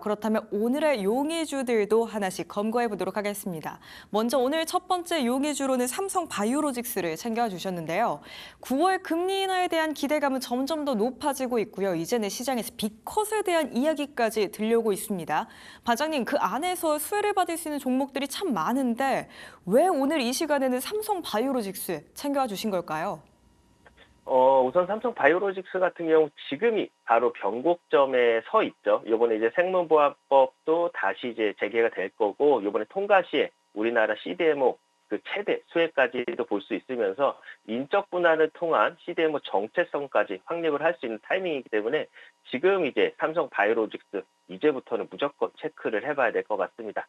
그렇다면 오늘의 용의주들도 하나씩 검거해 보도록 하겠습니다. 먼저 오늘 첫 번째 용의주로는 삼성 바이오로직스를 챙겨주셨는데요. 9월 금리 인하에 대한 기대감은 점점 더 높아지고 있고요. 이제는 시장에서 빅컷에 대한 이야기까지 들려오고 있습니다. 반장님, 그 안에서 수혜를 받을 수 있는 종목들이 참 많은데 왜 오늘 이 시간에는 삼성 바이오로직스 챙겨와 주신 걸까요? 우선 삼성 바이오로직스 같은 경우 지금이 바로 변곡점에 서 있죠. 이번에 이제 생명보안법도 다시 이제 재개가 될 거고, 이번에 통과 시에 우리나라 CDMO 그 최대 수혜까지도 볼 수 있으면서 인적 분할을 통한 CDMO 정체성까지 확립을 할 수 있는 타이밍이기 때문에 지금 이제 삼성 바이오로직스 이제부터는 무조건 체크를 해봐야 될 것 같습니다.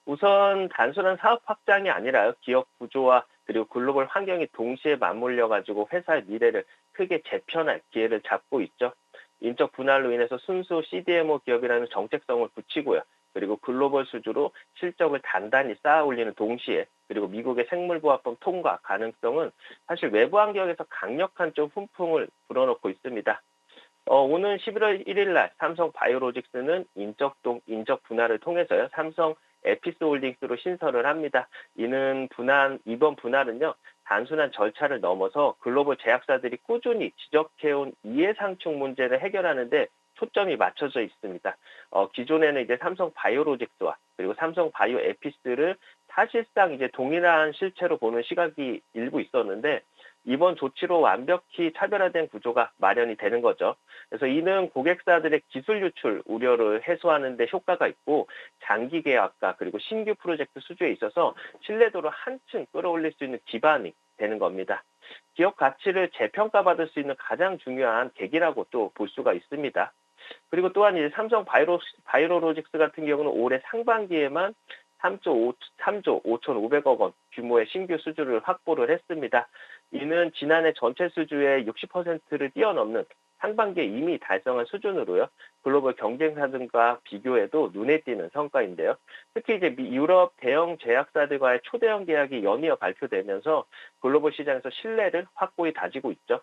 우선 단순한 사업 확장이 아니라요. 기업 구조와 그리고 글로벌 환경이 동시에 맞물려 가지고 회사의 미래를 크게 재편할 기회를 잡고 있죠. 인적 분할로 인해서 순수 CDMO 기업이라는 정체성을 붙이고요. 그리고 글로벌 수주로 실적을 단단히 쌓아 올리는 동시에, 그리고 미국의 생물보안법 통과 가능성은 사실 외부 환경에서 강력한 좀 훈풍을 불어넣고 있습니다. 오는 11월 1일 날 삼성 바이오로직스는 인적 분할을 통해서요. 삼성 에피스홀딩스로 신설을 합니다. 이번 분할은요. 단순한 절차를 넘어서 글로벌 제약사들이 꾸준히 지적해온 이해상충 문제를 해결하는 데 초점이 맞춰져 있습니다. 기존에는 이제 삼성 바이오로직스와 그리고 삼성 바이오 에피스를 사실상 이제 동일한 실체로 보는 시각이 일부 있었는데, 이번 조치로 완벽히 차별화된 구조가 마련이 되는 거죠. 그래서 이는 고객사들의 기술 유출 우려를 해소하는 데 효과가 있고, 장기 계약과 그리고 신규 프로젝트 수주에 있어서 신뢰도를 한층 끌어올릴 수 있는 기반이 되는 겁니다. 기업 가치를 재평가받을 수 있는 가장 중요한 계기라고 또 볼 수가 있습니다. 그리고 또한 이제 삼성 바이오로직스 같은 경우는 올해 상반기에만 3조 5,500억 원 규모의 신규 수주를 확보를 했습니다. 이는 지난해 전체 수주의 60%를 뛰어넘는 상반기에 이미 달성한 수준으로요. 글로벌 경쟁사들과 비교해도 눈에 띄는 성과인데요. 특히 이제 유럽 대형 제약사들과의 초대형 계약이 연이어 발표되면서 글로벌 시장에서 신뢰를 확고히 다지고 있죠.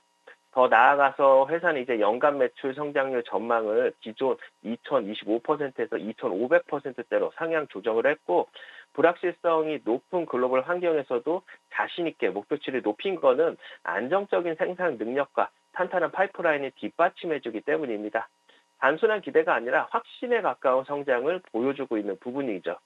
더 나아가서 회사는 이제 연간 매출 성장률 전망을 기존 2,025%에서 2,500%대로 상향 조정을 했고, 불확실성이 높은 글로벌 환경에서도 자신 있게 목표치를 높인 거는 안정적인 생산 능력과 탄탄한 파이프라인이 뒷받침해주기 때문입니다. 단순한 기대가 아니라 확신에 가까운 성장을 보여주고 있는 부분이죠.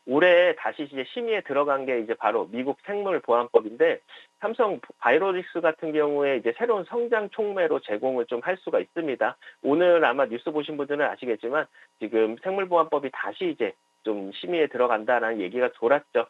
올해 다시 이제 심의에 들어간 게 이제 바로 미국 생물보안법인데, 삼성 바이오로직스 같은 경우에 이제 새로운 성장 촉매로 제공을 좀 할 수가 있습니다. 오늘 아마 뉴스 보신 분들은 아시겠지만 지금 생물보안법이 다시 이제 좀 심의에 들어간다라는 얘기가 돌았죠.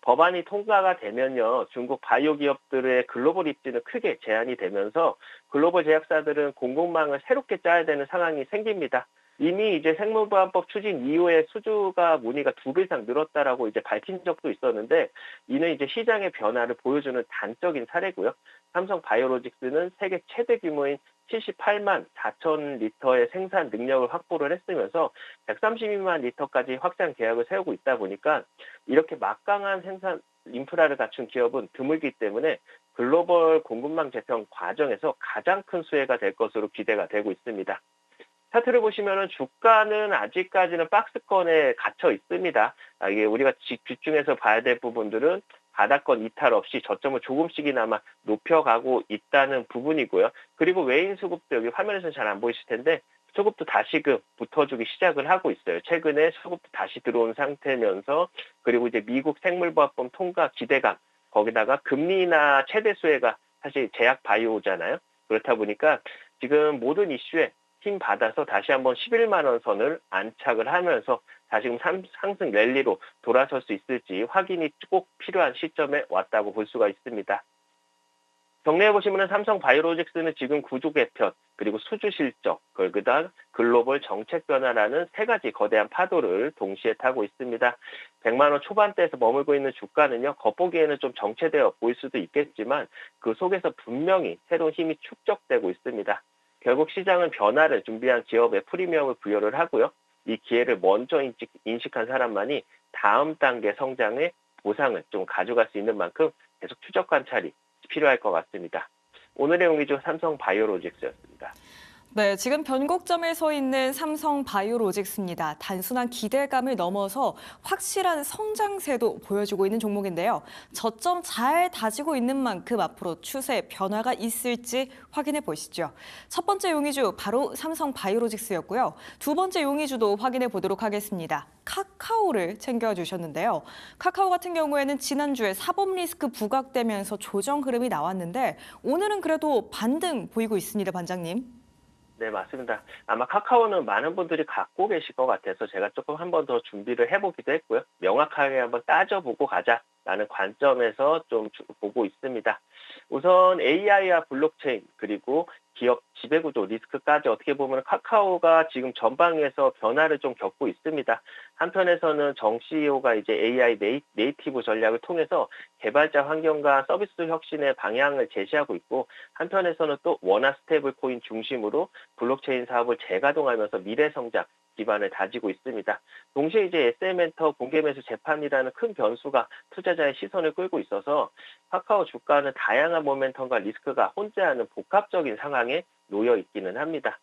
법안이 통과가 되면요, 중국 바이오 기업들의 글로벌 입지는 크게 제한이 되면서 글로벌 제약사들은 공급망을 새롭게 짜야 되는 상황이 생깁니다. 이미 이제 생물보안법 추진 이후에 수주가 문의가 2배 이상 늘었다라고 이제 밝힌 적도 있었는데, 이는 이제 시장의 변화를 보여주는 단적인 사례고요. 삼성 바이오로직스는 세계 최대 규모인 78만 4천 리터의 생산 능력을 확보를 했으면서 132만 리터까지 확장 계약을 세우고 있다 보니까, 이렇게 막강한 생산 인프라를 갖춘 기업은 드물기 때문에 글로벌 공급망 재편 과정에서 가장 큰 수혜가 될 것으로 기대가 되고 있습니다. 차트를 보시면은 주가는 아직까지는 박스권에 갇혀 있습니다. 이게 우리가 집중해서 봐야 될 부분들은 바닥권 이탈 없이 저점을 조금씩이나마 높여가고 있다는 부분이고요. 그리고 외인 수급도 여기 화면에서는 잘 안 보이실 텐데, 수급도 다시금 붙어주기 시작을 하고 있어요. 최근에 수급도 다시 들어온 상태면서, 그리고 이제 미국 생물보안법 통과 기대감, 거기다가 금리 인하 최대 수혜가 사실 제약 바이오잖아요. 그렇다 보니까 지금 모든 이슈에 힘 받아서 다시 한번 11만 원 선을 안착을 하면서 다시금 상승 랠리로 돌아설 수 있을지 확인이 꼭 필요한 시점에 왔다고 볼 수가 있습니다. 정리해보시면 삼성 바이오로직스는 지금 구조 개편, 그리고 수주 실적, 그다음 글로벌 정책 변화라는 세 가지 거대한 파도를 동시에 타고 있습니다. 100만 원 초반대에서 머물고 있는 주가는요, 겉보기에는 좀 정체되어 보일 수도 있겠지만 그 속에서 분명히 새로운 힘이 축적되고 있습니다. 결국 시장은 변화를 준비한 기업에 프리미엄을 부여를 하고요. 이 기회를 먼저 인식한 사람만이 다음 단계 성장의 보상을 좀 가져갈 수 있는 만큼 계속 추적 관찰이 필요할 것 같습니다. 오늘의 용의주 삼성 바이오로직스였습니다. 네, 지금 변곡점에 서 있는 삼성 바이오로직스입니다. 단순한 기대감을 넘어서 확실한 성장세도 보여주고 있는 종목인데요. 저점 잘 다지고 있는 만큼 앞으로 추세 변화가 있을지 확인해 보시죠. 첫 번째 용의주 바로 삼성 바이오로직스였고요. 두 번째 용의주도 확인해 보도록 하겠습니다. 카카오를 챙겨주셨는데요. 카카오 같은 경우에는 지난주에 사법 리스크 부각되면서 조정 흐름이 나왔는데 오늘은 그래도 반등 보이고 있습니다, 반장님. 네, 맞습니다. 아마 카카오는 많은 분들이 갖고 계실 것 같아서 제가 조금 한 번 더 준비를 해보기도 했고요. 명확하게 한번 따져보고 가자라는 관점에서 좀 보고 있습니다. 우선 AI와 블록체인 그리고 기업 지배구조 리스크까지 어떻게 보면 카카오가 지금 전방위에서 변화를 좀 겪고 있습니다. 한편에서는 정 CEO가 이제 AI 네이티브 전략을 통해서 개발자 환경과 서비스 혁신의 방향을 제시하고 있고, 한편에서는 또 원화 스테이블 코인 중심으로 블록체인 사업을 재가동하면서 미래 성장 기반을 다지고 있습니다. 동시에 이제 SM엔터 공개 매수 재판이라는 큰 변수가 투자자의 시선을 끌고 있어서 카카오 주가는 다양한 모멘텀과 리스크가 혼재하는 복합적인 상황에 놓여 있기는 합니다.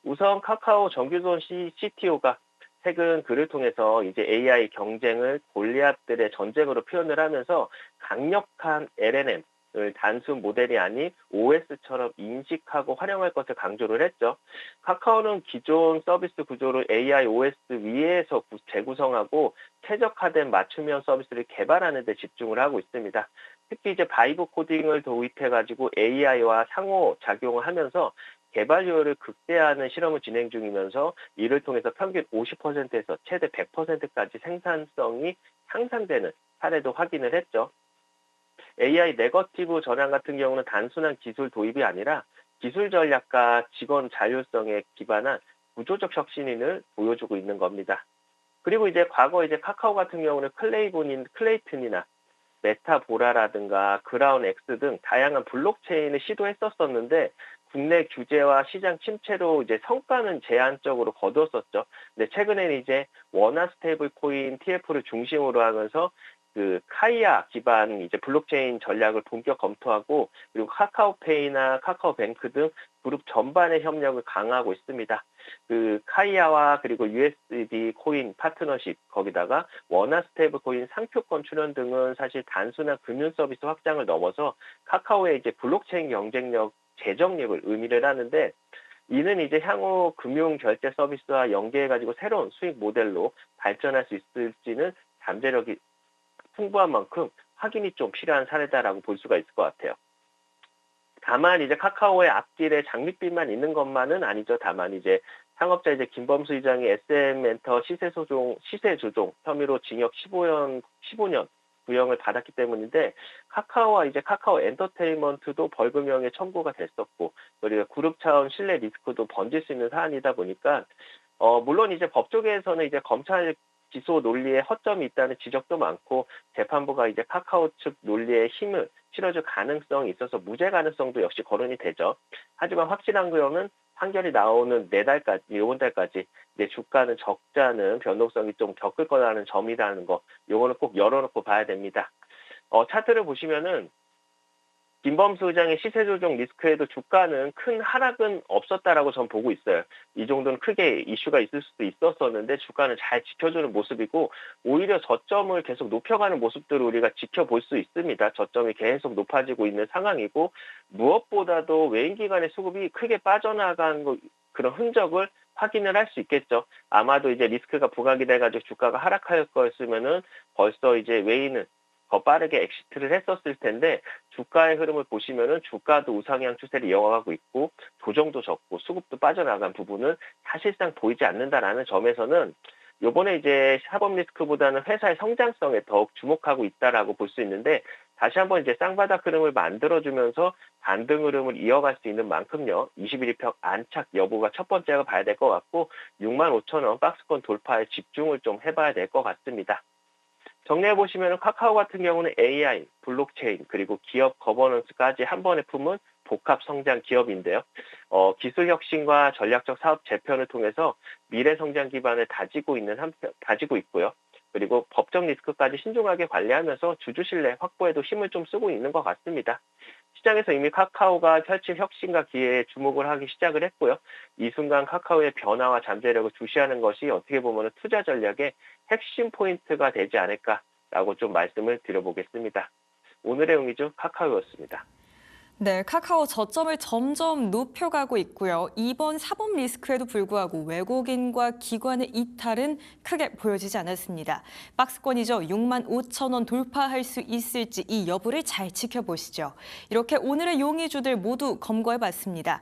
우선 카카오 정규돈 CTO가 최근 글을 통해서 이제 AI 경쟁을 골리앗들의 전쟁으로 표현을 하면서 강력한 LLM 을 단순 모델이 아닌 OS처럼 인식하고 활용할 것을 강조를 했죠. 카카오는 기존 서비스 구조를 AI OS 위에서 재구성하고 최적화된 맞춤형 서비스를 개발하는 데 집중을 하고 있습니다. 특히 이제 바이브 코딩을 도입해가지고 AI와 상호 작용을 하면서 개발 효율을 극대화하는 실험을 진행 중이면서 이를 통해서 평균 50%에서 최대 100%까지 생산성이 향상되는 사례도 확인을 했죠. AI 네거티브 전환 같은 경우는 단순한 기술 도입이 아니라 기술 전략과 직원 자율성에 기반한 구조적 혁신을 보여주고 있는 겁니다. 그리고 이제 과거 이제 카카오 같은 경우는 클레이튼이나 메타보라라든가 그라운 X 등 다양한 블록체인을 시도했었었는데 국내 규제와 시장 침체로 이제 성과는 제한적으로 거두었었죠. 근데 최근에는 이제 원화 스테이블 코인 TF를 중심으로 하면서 그 카이아 기반 이제 블록체인 전략을 본격 검토하고, 그리고 카카오페이나 카카오뱅크 등 그룹 전반의 협력을 강화하고 있습니다. 그 카이아와 그리고 USD 코인 파트너십, 거기다가 원화 스테이블 코인 상표권 출연 등은 사실 단순한 금융 서비스 확장을 넘어서 카카오의 이제 블록체인 경쟁력 재정립을 의미를 하는데, 이는 이제 향후 금융 결제 서비스와 연계해가지고 새로운 수익 모델로 발전할 수 있을지는 잠재력이 풍부한 만큼 확인이 좀 필요한 사례다라고 볼 수가 있을 것 같아요. 다만 이제 카카오의 앞길에 장밋빛만 있는 것만은 아니죠. 다만 이제 창업자 이제 김범수 의장이 SM엔터 시세 조종 혐의로 징역 15년 구형을 받았기 때문인데, 카카오와 이제 카카오 엔터테인먼트도 벌금형에 청구가 됐었고, 그리고 그룹 차원 신뢰 리스크도 번질 수 있는 사안이다 보니까 물론 이제 법조계에서는 이제 검찰 기소 논리에 허점이 있다는 지적도 많고, 재판부가 이제 카카오 측 논리에 힘을 실어줄 가능성이 있어서 무죄 가능성도 역시 거론이 되죠. 하지만 확실한 거는 판결이 나오는 이번 달까지 이제 주가는 적자는 변동성이 좀 겪을 거라는 점이라는 거, 요거는 꼭 열어놓고 봐야 됩니다. 차트를 보시면은 김범수 의장의 시세 조정 리스크에도 주가는 큰 하락은 없었다라고 전 보고 있어요. 이 정도는 크게 이슈가 있을 수도 있었었는데 주가는 잘 지켜주는 모습이고, 오히려 저점을 계속 높여가는 모습들을 우리가 지켜볼 수 있습니다. 저점이 계속 높아지고 있는 상황이고, 무엇보다도 외인 기관의 수급이 크게 빠져나간 그런 흔적을 확인을 할 수 있겠죠. 아마도 이제 리스크가 부각이 돼가지고 주가가 하락할 거였으면은 벌써 이제 외인은 더 빠르게 엑시트를 했었을 텐데, 주가의 흐름을 보시면은 주가도 우상향 추세를 이어가고 있고 조정도 적고 수급도 빠져나간 부분은 사실상 보이지 않는다라는 점에서는 요번에 이제 사법 리스크보다는 회사의 성장성에 더욱 주목하고 있다라고 볼 수 있는데, 다시 한번 이제 쌍바닥 흐름을 만들어주면서 반등 흐름을 이어갈 수 있는 만큼요, 21일평 안착 여부가 첫 번째가 봐야 될 것 같고, 65,000원 박스권 돌파에 집중을 좀 해봐야 될 것 같습니다. 정리해보시면 카카오 같은 경우는 AI, 블록체인, 그리고 기업 거버넌스까지 한 번에 품은 복합 성장 기업인데요. 기술 혁신과 전략적 사업 재편을 통해서 미래 성장 기반을 다지고 있고요. 그리고 법적 리스크까지 신중하게 관리하면서 주주 신뢰 확보에도 힘을 좀 쓰고 있는 것 같습니다. 시장에서 이미 카카오가 펼칠 혁신과 기회에 주목을 하기 시작을 했고요. 이 순간 카카오의 변화와 잠재력을 주시하는 것이 어떻게 보면 투자 전략의 핵심 포인트가 되지 않을까라고 좀 말씀을 드려보겠습니다. 오늘의 용의주 카카오였습니다. 네, 카카오 저점을 점점 높여가고 있고요. 이번 사법 리스크에도 불구하고 외국인과 기관의 이탈은 크게 보여지지 않았습니다. 박스권이죠. 6만 5천 원 돌파할 수 있을지 이 여부를 잘 지켜보시죠. 이렇게 오늘의 용의주들 모두 검거해봤습니다.